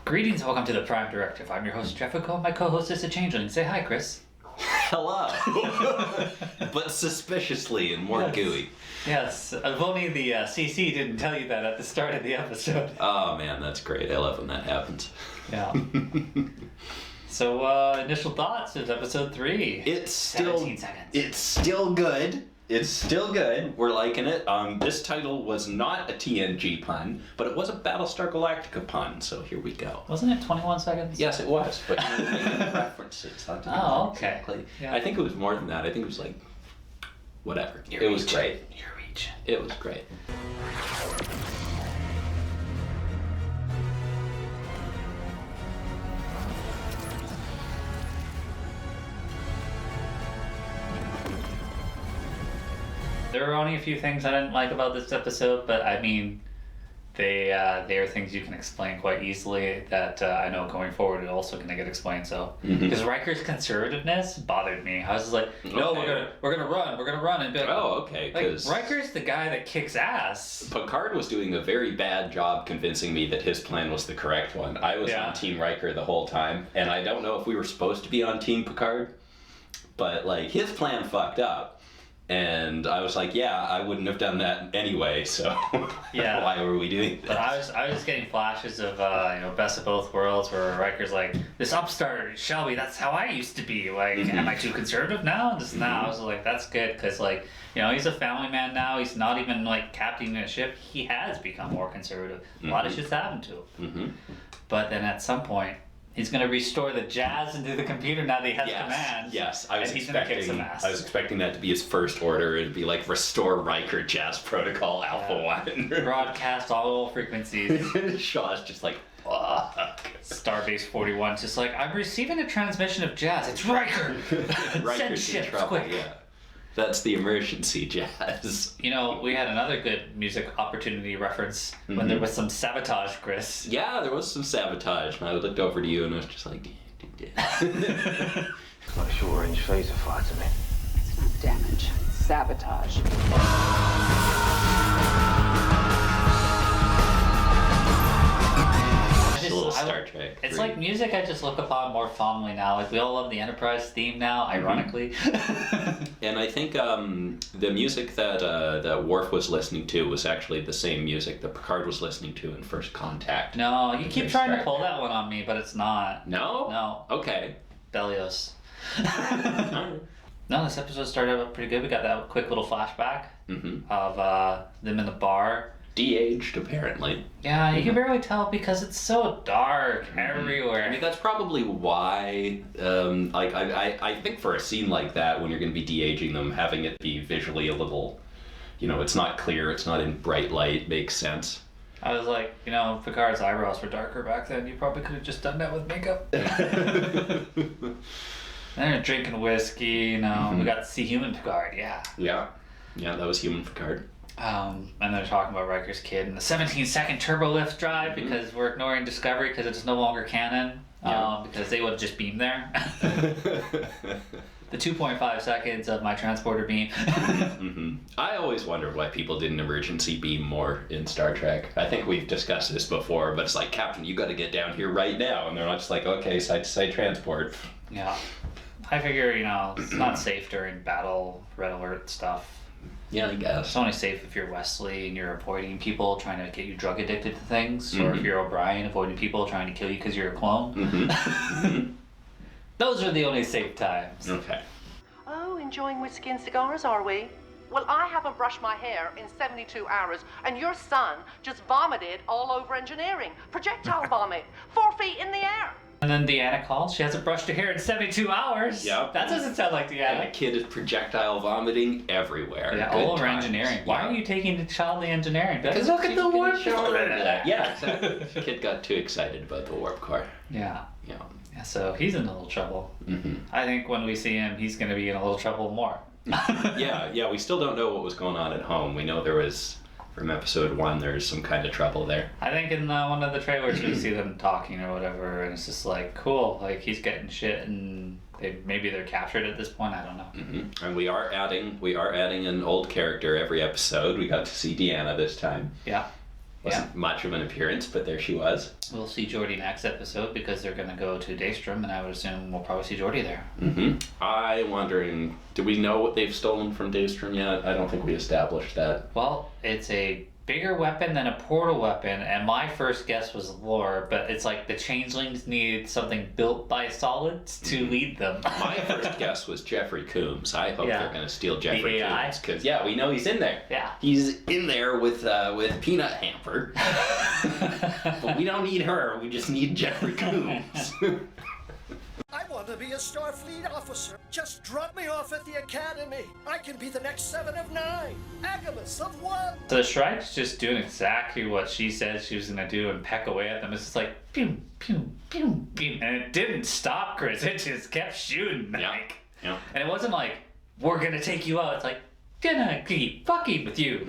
Greetings, welcome to the Prime Directive. I'm your host, Jeffico. My co-host is a changeling. Say hi, Chris. Hello. But suspiciously and more gooey. Yes, if only the CC didn't tell you that at the start of the episode. Oh man, that's great. I love when that happens. Yeah. So, initial thoughts of episode 3. It's still 17 seconds. It's still good. It's still good. We're liking it. This title was not a TNG pun, but it was a Battlestar Galactica pun, so here we go. Wasn't it 21 seconds? Yes, it was, but you were making references. Oh, okay. Exactly. Yeah. I think it was more than that. I think it was like, whatever. You're it was reaching. great. You're reaching. It was great. There were only a few things I didn't like about this episode, but I mean, they are things you can explain quite easily that I know going forward are also going to get explained. So, because Riker's conservativeness bothered me. I was just like, no, Okay. we're gonna run, and be like, Oh, okay. like, 'Cause Riker's the guy that kicks ass. Picard was doing a very bad job convincing me that his plan was the correct one. I was on Team Riker the whole time, and I don't know if we were supposed to be on Team Picard, but like his plan fucked up. And I was like, yeah, I wouldn't have done that anyway, so Yeah. why were we doing this? But I was getting flashes of Best of Both Worlds, where Riker's like, this upstart Shelby, that's how I used to be. Like, am I too conservative now? And just now, I was like, that's good, because he's a family man now. He's not even like captaining a ship. He has become more conservative. A lot of shit's happened to him. But then at some point, he's going to restore the jazz into the computer now that he has command. Yes, and he's going to kick some ass. I was expecting that to be his first order. It'd be like restore Riker Jazz Protocol Alpha 1. Broadcast all frequencies. Shaw's just like, fuck. Starbase 41 just like, I'm receiving a transmission of jazz. It's Riker. Send Riker's in ships trouble, quick. yeah. That's the emergency jazz. We had another good music opportunity reference when there was some sabotage, Chris. Yeah, there was some sabotage, and I looked over to you and I was just like, It's like short-range phaser fire to me. It's not damage, it's sabotage. a little Star Trek. It's like music I just look upon more fondly now. Like, we all love the Enterprise theme now, ironically. And I think the music that Worf was listening to was actually the same music that Picard was listening to in First Contact. No, you keep trying to pull that one on me, but it's not. No? No. Okay. Belios. No, this episode started out pretty good. We got that quick little flashback of them in the bar. De-aged, apparently. Yeah, you can barely tell because it's so dark everywhere. I mean, that's probably why, I think for a scene like that, when you're going to be de-aging them, having it be visually a little, it's not clear, it's not in bright light, makes sense. I was like, Picard's eyebrows were darker back then. You probably could have just done that with makeup. They're drinking whiskey, We got to see human Picard, yeah. Yeah, that was human Picard. And they're talking about Riker's kid and the 17-second turbo lift drive because we're ignoring Discovery because it's no longer canon. Because they would have just beamed there. The 2.5 seconds of my transporter beam. I always wondered why people didn't emergency beam more in Star Trek. I think we've discussed this before, but it's like, Captain, you got to get down here right now. And they're not just like, okay, side-to-side transport. Yeah. I figure, it's not safe during battle, red alert stuff. Yeah, I guess. It's only safe if you're Wesley and you're avoiding people trying to get you drug addicted to things, or if you're O'Brien avoiding people trying to kill you because you're a clone. Those are the only safe times. Okay. Oh, enjoying whiskey and cigars, are we? Well, I haven't brushed my hair in 72 hours, and your son just vomited all over engineering. Projectile vomit, 4 feet in the air. And then Deanna calls. She hasn't brushed her hair in 72 hours. Yep. That doesn't sound like Deanna. And the kid is projectile vomiting everywhere. Yeah, Good all over times. engineering. Why are you taking the child to engineering? Because look at the warp core. Yeah, exactly. The kid got too excited about the warp core. Yeah. Yeah. So he's in a little trouble. I think when we see him, he's going to be in a little trouble more. Yeah. We still don't know what was going on at home. We know there was, from episode 1, there's some kind of trouble there. I think in one of the trailers we see them talking or whatever, and it's just like, cool, like he's getting shit, and maybe they're captured at this point. I don't know. And we are adding an old character every episode. We got to see Deanna this time. Yeah. Wasn't much of an appearance, but there she was. We'll see Geordi next episode because they're going to go to Daystrom, and I would assume we'll probably see Geordi there. I'm wondering, do we know what they've stolen from Daystrom yet? I don't think we established that. Well, it's a bigger weapon than a portal weapon, and my first guess was lore, but it's like the changelings needed something built by solids to lead them. My first guess was Jeffrey Coombs. I hope they're going to steal Jeffrey The AI? Coombs, because we know he's in there. Yeah. He's in there with Peanut Hamper. But we don't need her, we just need Jeffrey Coombs. I want to be a Starfleet officer. Just drop me off at the academy. I can be the next 7 of 9. Agamus of 1. So the Shrike's just doing exactly what she said she was going to do and peck away at them. It's just like, pew, pew, pew, pew. And it didn't stop, Chris. It just kept shooting. Like. Yeah. And it wasn't like, we're going to take you out. It's like, gonna keep fucking with you.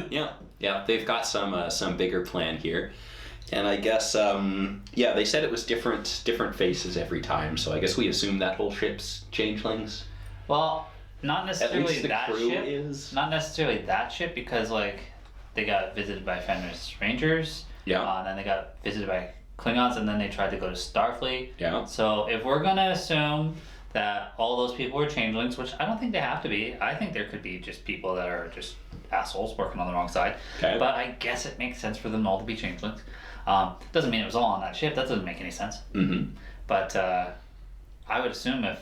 Yeah, they've got some bigger plan here. And I guess, they said it was different faces every time, so I guess we assume that whole ship's changelings. Well, not necessarily the that crew ship. is. Not necessarily that ship, because, like, they got visited by Fenris Rangers. Yeah. And then they got visited by Klingons, and then they tried to go to Starfleet. Yeah. So if we're gonna assume that all those people are changelings, which I don't think they have to be. I think there could be just people that are just assholes working on the wrong side. Okay. But I guess it makes sense for them all to be changelings. Doesn't mean it was all on that ship. That doesn't make any sense. Mm-hmm. But I would assume if...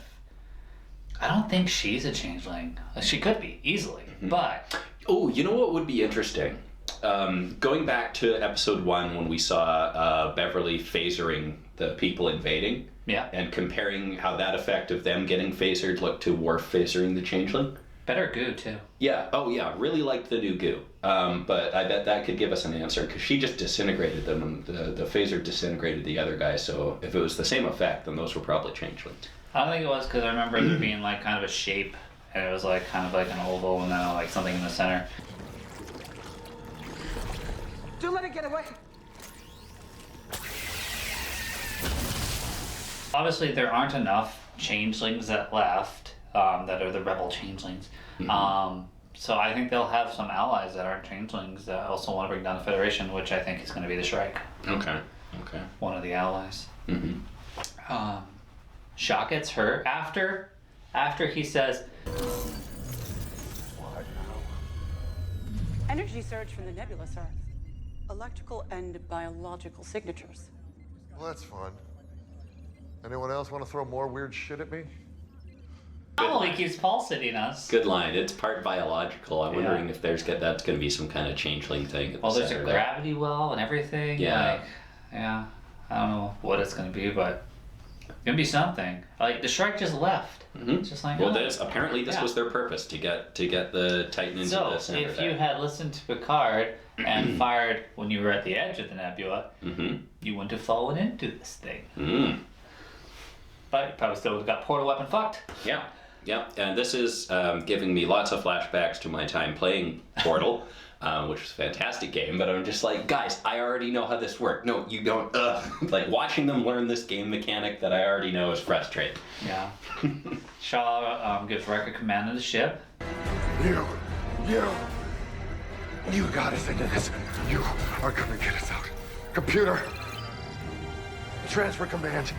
I don't think she's a changeling. She could be, easily. Mm-hmm. But... Oh, you know what would be interesting? Going back to episode 1 when we saw Beverly phasering the people invading. Yeah. And comparing how that effect of them getting phasered looked to Worf phasering the changeling. Better goo, too. Yeah. Oh, yeah. Really liked the new goo. But I bet that could give us an answer, because she just disintegrated them, and the phaser disintegrated the other guy. So if it was the same effect, then those were probably changelings. I don't think it was, because I remember there being like kind of a shape, and it was like kind of like an oval, and then like something in the center. Don't let it get away. Obviously, there aren't enough changelings that left that are the rebel changelings. Mm-hmm. So I think they'll have some allies that aren't changelings that also want to bring down the Federation, which I think is going to be the Shrike. Okay. One of the allies. Mm-hmm. Shaw gets hurt after he says, Energy surge from the nebula, sir. Electrical and biological signatures. Well, that's fun. Anyone else want to throw more weird shit at me? "Oh, he keeps pulsating us." Good line. It's part biological. I'm wondering if that's going to be some kind of changeling thing. At Well, the there's a center there. gravity well and everything. Yeah. I don't know what it's going to be, but it's going to be something. Like, the Shrike just left. Mm-hmm. It's just like, Well, oh. this was their purpose, to get the Titan into So, the center if there. you had listened to Picard and fired when you were at the edge of the nebula, Mm-hmm. you wouldn't have fallen into this thing. Mm. But you probably still would have got portal weapon fucked. Yeah. And this is giving me lots of flashbacks to my time playing Portal, which was a fantastic game, but I'm just like, guys, I already know how this works. No, you don't. Like, watching them learn this game mechanic that I already know is frustrating. Yeah. Shaw gives Riker command of the ship. You got us into this. You are gonna get us out. Computer, transfer command.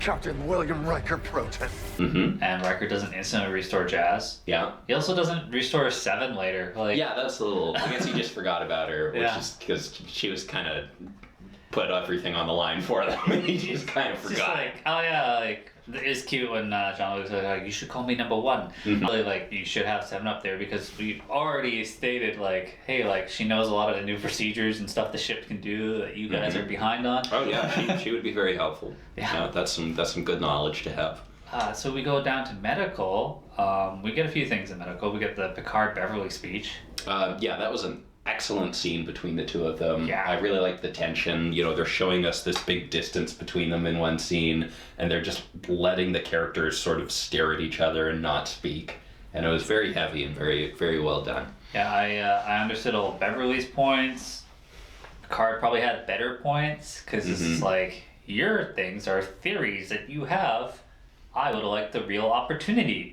Captain William Riker Proton. Mm-hmm. And Riker doesn't instantly restore Jazz. Yeah. He also doesn't restore Seven later. Like, Yeah, that's a little... I guess he just forgot about her, which Yeah. is because she was kind of put everything on the line for them, and he just kind of it's just forgot. like, oh yeah, like, it's cute when Jean-Luc said, like, you should call me number 1. Mm-hmm. Really, like, you should have 7 up there, because we already stated, like, hey, like, she knows a lot of the new procedures and stuff the ship can do that you guys are behind on. Oh yeah, she would be very helpful. Yeah. That's some good knowledge to have. So we go down to medical. We get a few things in medical. We get the Picard Beverly speech. Yeah, that was an excellent scene between the two of them. Yeah. I really like the tension. You know, they're showing us this big distance between them in one scene, and they're just letting the characters sort of stare at each other and not speak. And it was very heavy and very, very well done. Yeah, I understood all Beverly's points. Picard probably had better points, because it's like, your things are theories that you have. I would like the real opportunity.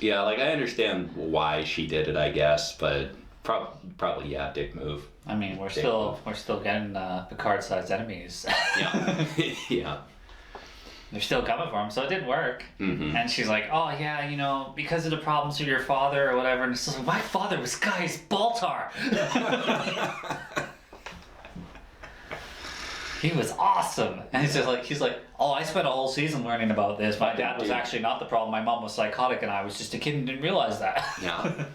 Yeah, like, I understand why she did it, I guess, but Probably, yeah, dick move. I mean, we're still getting Picard-sized enemies. Yeah. Yeah. They're still coming for him, so it didn't work. Mm-hmm. And she's like, oh yeah, you know, because of the problems with your father or whatever. And it's just like, my father was Gaius Baltar. He was awesome. And he's like, oh, I spent a whole season learning about this. My dad was actually not the problem. My mom was psychotic and I was just a kid and didn't realize that. Yeah.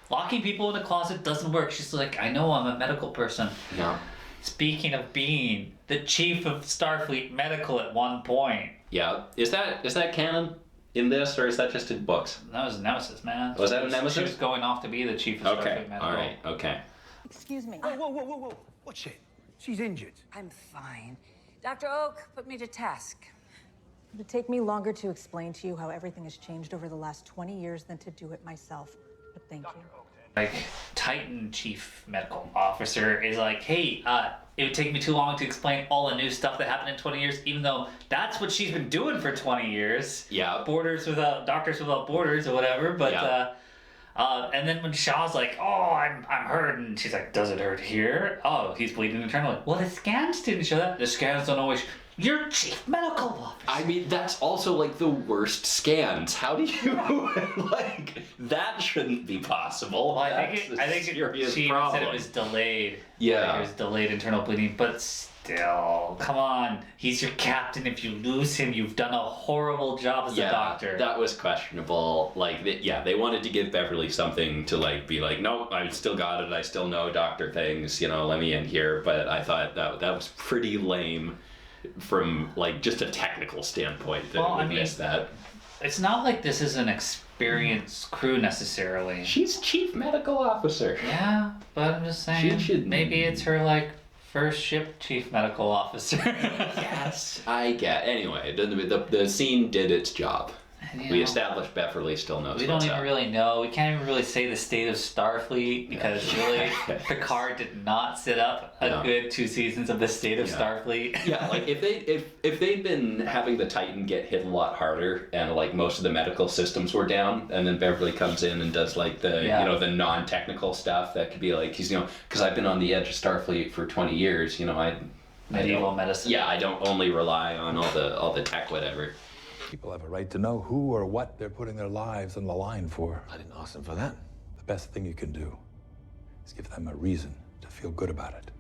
Locking people in a closet doesn't work. She's like, I know, I'm a medical person. Yeah. Speaking of being the chief of Starfleet medical at one point. Yeah. Is that canon in this, or is that just in books? That was a nemesis, man. Was that a nemesis? She was going off to be the chief of Okay. Starfleet medical. All right. Okay. Excuse me. Whoa. What's it? She's injured. I'm fine. Dr. Oak, put me to task. It would take me longer to explain to you how everything has changed over the last 20 years than to do it myself. But thank you. Like, Titan chief medical officer is like, hey, it would take me too long to explain all the new stuff that happened in 20 years, even though that's what she's been doing for 20 years. Yeah. Doctors Without Borders or whatever, but, Yeah. And then when Shaw's like, oh, I'm hurt, and she's like, does it hurt here? Oh, he's bleeding internally. Well, the scans didn't show that. The scans don't always. You're chief medical officer. I mean, that's also like the worst scans. How do you like that? Shouldn't be possible. Well, I think she even said it was delayed. Yeah. Like, it was delayed internal bleeding, but still, come on. He's your captain. If you lose him, you've done a horrible job as a doctor. That was questionable. Like, they wanted to give Beverly something to like be like, no, I still got it. I still know doctor things. You know, let me in here. But I thought that was pretty lame from like just a technical standpoint. That missed that. It's not like this is an experienced crew necessarily. She's chief medical officer. Yeah, but I'm just saying, maybe it's her like first ship chief medical officer. Yes, I get. Anyway, the scene did its job. We established Beverly still knows. We don't even really know. We can't even really say the state of Starfleet because really, Picard did not set up a good 2 seasons of the state of Starfleet. Yeah, like if they'd been having the Titan get hit a lot harder and like most of the medical systems were down, and then Beverly comes in and does like the the non-technical stuff that could be like he's because I've been on the edge of Starfleet for 20 years. Medieval medicine. Yeah, I don't only rely on all the tech whatever. People have a right to know who or what they're putting their lives on the line for. I didn't ask them for that. The best thing you can do is give them a reason to feel good about it.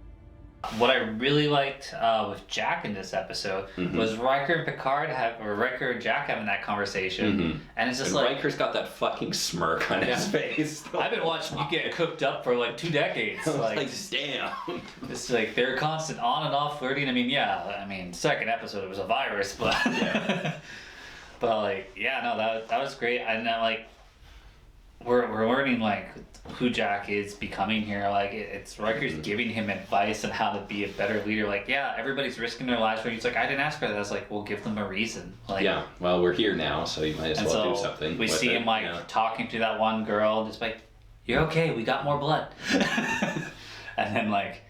What I really liked with Jack in this episode was Riker and Riker and Jack having that conversation, and it's just like Riker's got that fucking smirk on his face. I've been watching you get cooked up for like 2 decades. Like damn. It's like they're constant on and off flirting. I mean, second episode it was a virus, but but like that was great. And then like we're learning like who Jack is becoming here. Like it's Riker's giving him advice on how to be a better leader. Like everybody's risking their lives for you. He's like, I didn't ask for that. I was like, well, give them a reason. Like well, we're here now, so you might as well do something. We see him talking to that one girl, just like, you're okay, we got more blood. And then like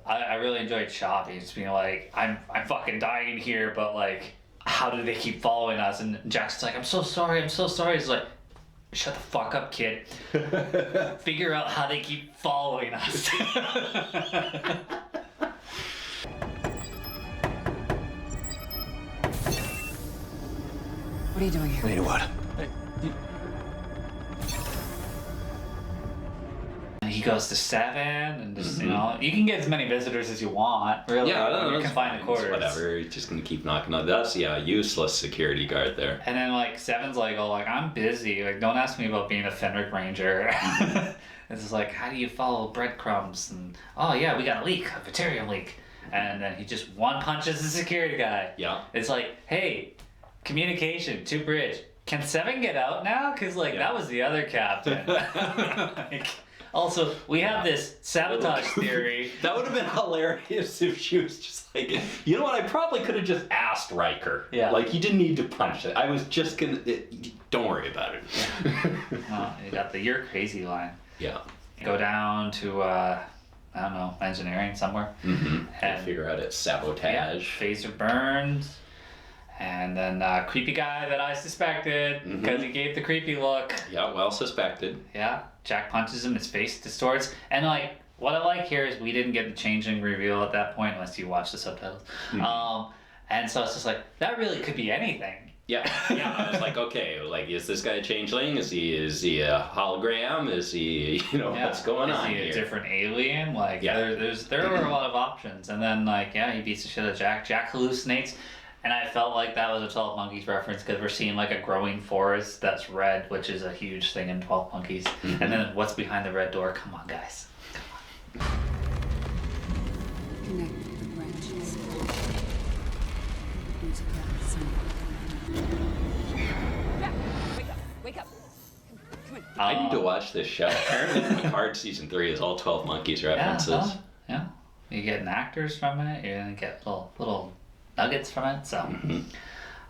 I really enjoyed Shaw just being like, I'm fucking dying here, but like how do they keep following us? And Jack's like, I'm so sorry. He's like, shut the fuck up, kid. Figure out how they keep following us. What are you doing here? You know what? And he goes to 7 and just, you can get as many visitors as you want, really. Yeah, I don't know. You can find the quarters. Whatever, you're just gonna keep knocking on. That's useless security guard there. And then like 7's like, oh, like I'm busy. Like don't ask me about being a Fenric Ranger. It's just like, how do you follow breadcrumbs? And oh yeah, we got a leak, a Vaterium leak. And then he just one punches the security guy. Yeah. It's like, hey, communication to bridge. Can 7 get out now? Because like that was the other captain. Like, also, we have this sabotage theory. That would have been hilarious if she was just like, you know what, I probably could have just asked Riker. Yeah. Like, you didn't need to punch it. I was just gonna, don't worry about it. Oh, you got the "you're crazy" line. Yeah. Go down to, I don't know, engineering somewhere. And figure out its sabotage. Phaser burns. And then creepy guy that I suspected because he gave the creepy look. Yeah, well suspected. Yeah. Jack punches him, his face distorts, and like what I like here is we didn't get the changeling reveal at that point unless you watch the subtitles. And so it's just like that really could be anything. Yeah. I was like, okay, like, is this guy a changeling? Is he a hologram? Is he, what's going on here? Is he a different alien? Like, there were a lot of options. And then, like, he beats the shit out of Jack. Jack hallucinates. And I felt like that was a 12 Monkeys reference because we're seeing, like, a growing forest that's red, which is a huge thing in 12 Monkeys. And then what's behind the red door? Come on, guys. Come on. Connect the branches. Wake up. Come on. I need to watch this show. Apparently Picard season 3 is all 12 Monkeys references. Yeah. You get actors from it. You're gonna get little nuggets from it. So,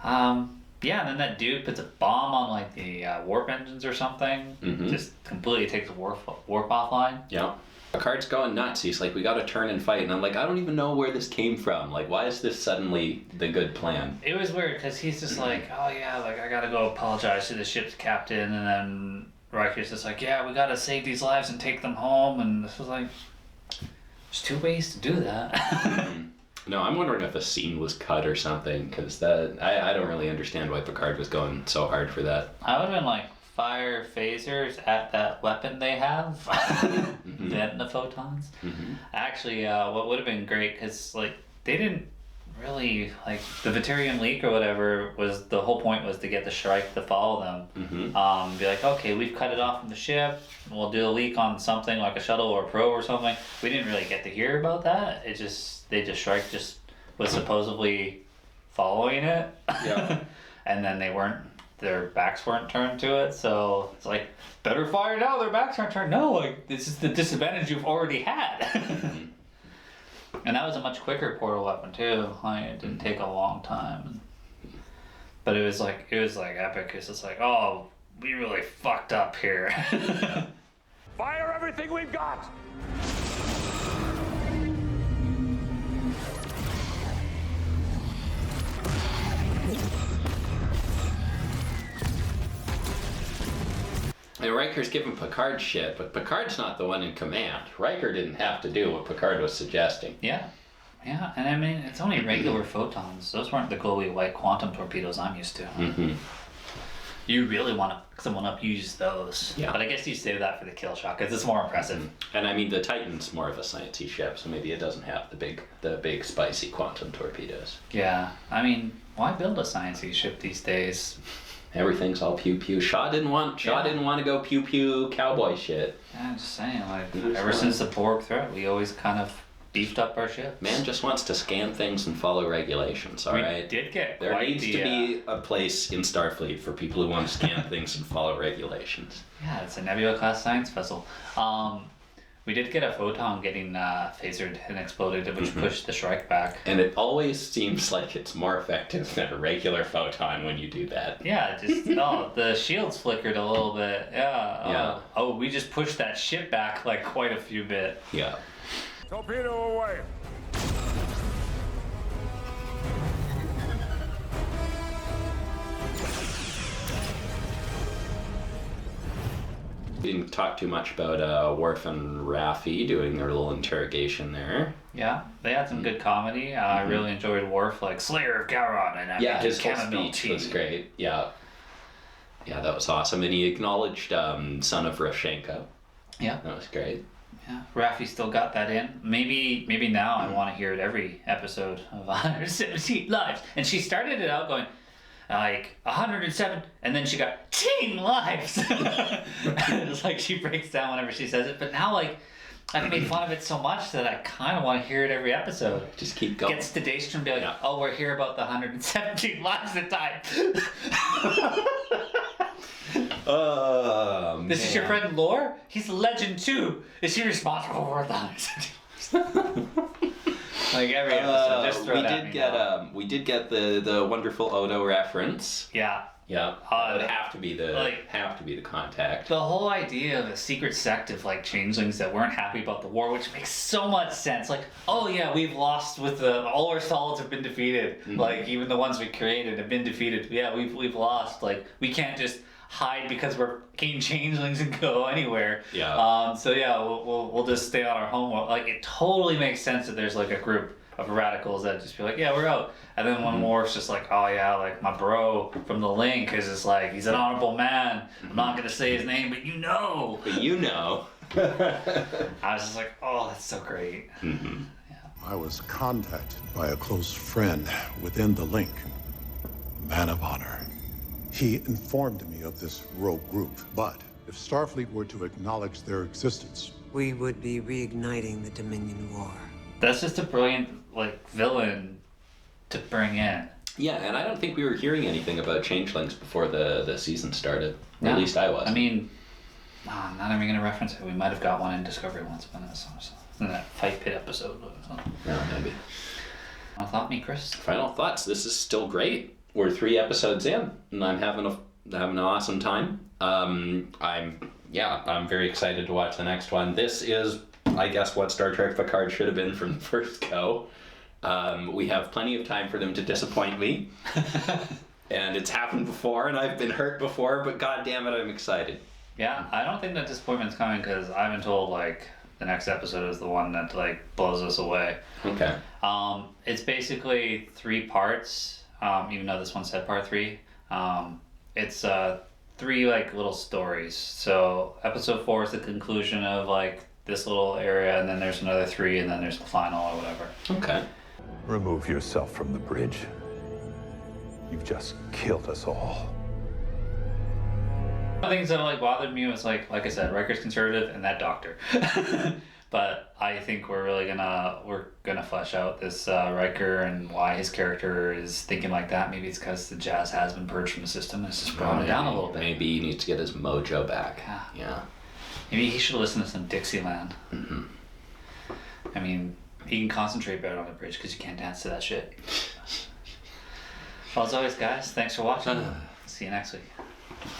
and then that dude puts a bomb on like the warp engines or something. Just completely takes the warp offline. Yeah. Picard's going nuts. He's like, we gotta turn and fight. And I'm like, I don't even know where this came from. Like, why is this suddenly the good plan? It was weird because he's just like, oh yeah, like I gotta go apologize to the ship's captain. And then Riker's just like, yeah, we gotta save these lives and take them home. And this was like, there's 2 ways to do that. No, I'm wondering if a scene was cut or something. Because I don't really understand why Picard was going so hard for that. I would have been like, fire phasers at that weapon they have, then the photons. Actually, what would have been great, because like they didn't really like the Vitarium leak or whatever. Was the whole point was to get the Shrike to follow them. Be like, okay, we've cut it off from the ship. We'll do a leak on something like a shuttle or a probe or something. We didn't really get to hear about that. Shrike just was supposedly following it. Yeah, and then they weren't. Their backs weren't turned to it, so it's like, better fire now, their backs aren't turned. No, like, this is the disadvantage you've already had. And that was a much quicker portal weapon, too. Like, it didn't take a long time. But it was like epic. It's just like, oh, we really fucked up here. Fire everything we've got! And Riker's giving Picard shit, but Picard's not the one in command. Riker didn't have to do what Picard was suggesting. Yeah, and I mean, it's only regular photons. Those weren't the glowy white quantum torpedoes I'm used to. You really want to someone up use those. Yeah. But I guess you save that for the kill shot because it's more impressive. And I mean, the Titan's more of a sciencey ship, so maybe it doesn't have the big spicy quantum torpedoes. Yeah, I mean, why build a sciencey ship these days? Everything's all pew pew. Shaw didn't want to go pew pew cowboy shit. Yeah, I'm just saying, like, ever since the Borg threat, we always kind of beefed up our ships. Man just wants to scan things and follow regulations, alright? We did get there needs to be a place in Starfleet for people who want to scan things and follow regulations. Yeah, it's a Nebula class science vessel. We did get a photon getting phasered and exploded, which pushed the Shrike back. And it always seems like it's more effective than a regular photon when you do that. Yeah, just the shields flickered a little bit. Yeah. Oh, we just pushed that ship back like quite a few bit. Yeah. Torpedo away. We didn't talk too much about Worf and Raffi doing their little interrogation there. Yeah, they had some good comedy. I really enjoyed Worf, like, Slayer of Gowron, and his whole speech was great. Yeah, that was awesome. And he acknowledged son of Rashenko. Yeah. That was great. Yeah, Raffi still got that in. Maybe now I want to hear it every episode of 117 Lives. And she started it out going, like, 107, and then she got 10 lives. It's like she breaks down whenever she says it. But now, like, I've made fun of it so much that I kind of want to hear it every episode. Just keep going. Gets to Daystrom and be like, oh, we're here about the 117 lives at time. This is your friend Lore? He's a legend too. Is he responsible for the 117 lives? Like every episode, just throw we did get the wonderful Odo reference. Yeah. Yeah. It would have to be the contact. The whole idea of a secret sect of like changelings that weren't happy about the war, which makes so much sense. Like, oh yeah, we've lost with all our solids have been defeated. Like even the ones we created have been defeated. Yeah, we've lost. Like we can't just hide because we're fucking changelings and go anywhere. Yeah. So yeah, we'll just stay on our home world. Like it totally makes sense that there's like a group of radicals that just be like, yeah, we're out. And then one Worf's just like, oh yeah, like my bro from the Link is just like, he's an honorable man. I'm not gonna say his name, but you know. But you know. I was just like, oh, that's so great. Mm-hmm. I was contacted by a close friend within the Link, a man of honor. He informed me of this rogue group, but if Starfleet were to acknowledge their existence, we would be reigniting the Dominion War. That's just a brilliant, like, villain to bring in. Yeah, and I don't think we were hearing anything about changelings before the season started. No. At least I was. I mean, I'm not even gonna reference it. We might have got one in Discovery once, but that's in that Fight Pit episode. Yeah, maybe. Final thought, me, Chris? Final thoughts. This is still great. We're 3 episodes in, and I'm having an awesome time. I'm very excited to watch the next one. This is, I guess, what Star Trek Picard should have been from the first go. We have plenty of time for them to disappoint me. And it's happened before, and I've been hurt before, but god damn it, I'm excited. Yeah, I don't think that disappointment's coming because I've been told, like, the next episode is the one that, like, blows us away. Okay. It's basically 3 parts, even though this one said part 3. It's 3, like, little stories. So episode 4 is the conclusion of, like, this little area, and then there's another 3, and then there's the final or whatever. Okay. Remove yourself from the bridge. You've just killed us all. One of the things that like bothered me was like I said, Riker's conservative and that doctor. But I think we're gonna flesh out this Riker and why his character is thinking like that. Maybe it's because the jazz has been purged from the system. It's just brought him down a little bit. Maybe he needs to get his mojo back. Yeah. Maybe he should listen to some Dixieland. Mm-hmm. I mean, he can concentrate better on the bridge because you can't dance to that shit. Well, as always, guys, thanks for watching. See you next week.